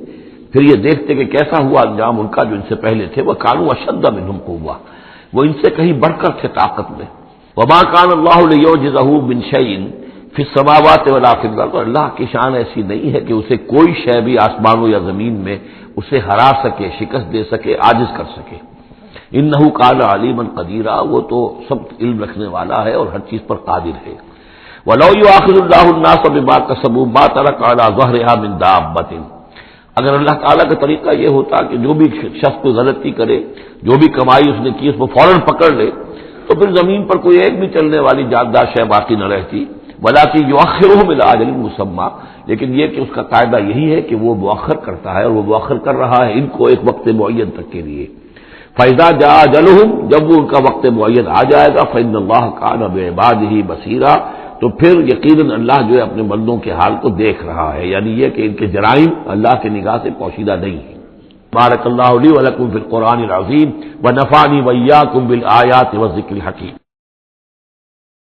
پھر یہ دیکھتے کہ کیسا ہوا انجام ان کا جو ان سے پہلے تھے۔ وہ کانوا اشد منہم قوہ، وہ ان سے کہیں بڑھ کر تھے طاقت میں۔ وما کان اللہ لیعجزہ من شیء فی السماوات ولا فی الارض، اللہ کی شان ایسی نہیں ہے کہ اسے کوئی شے بھی آسمانوں یا زمین میں اسے ہرا سکے، شکست دے سکے، عاجز کر سکے۔ انہ کان علیما قدیرا، وہ تو سب علم رکھنے والا ہے اور ہر چیز پر قادر ہے۔ ولو یؤاخذ اللہ الناس بما کسبوا ما ترک علی ظہرها من دابۃ، اگر اللہ تعالیٰ کا طریقہ یہ ہوتا کہ جو بھی شخص کو غلطی کرے، جو بھی کمائی اس نے کی اس کو فوراً پکڑ لے، تو پھر زمین پر کوئی ایک بھی چلنے والی جاندار شے باقی نہ رہتی۔ ولکن یؤخرھم الی اجل مسمى، لیکن یہ کہ اس کا قاعدہ یہی ہے کہ وہ مؤخر کرتا ہے، اور وہ مؤخر کر رہا ہے ان کو ایک وقت معین تک کے لیے۔ فاذا جاء اجلھم، جب وہ ان کا وقت معین آ جائے گا، فإن اللہ کان بعبادہ بصیرا، تو پھر یقیناً اللہ جو ہے اپنے بندوں کے حال کو دیکھ رہا ہے، یعنی یہ کہ ان کے جرائم اللہ کی نگاہ سے پوشیدہ نہیں ہیں۔ بارک اللہ لی ولکم فی القرآن العظیم ونفعنی وإیاکم بالآیات والذکر الحکیم۔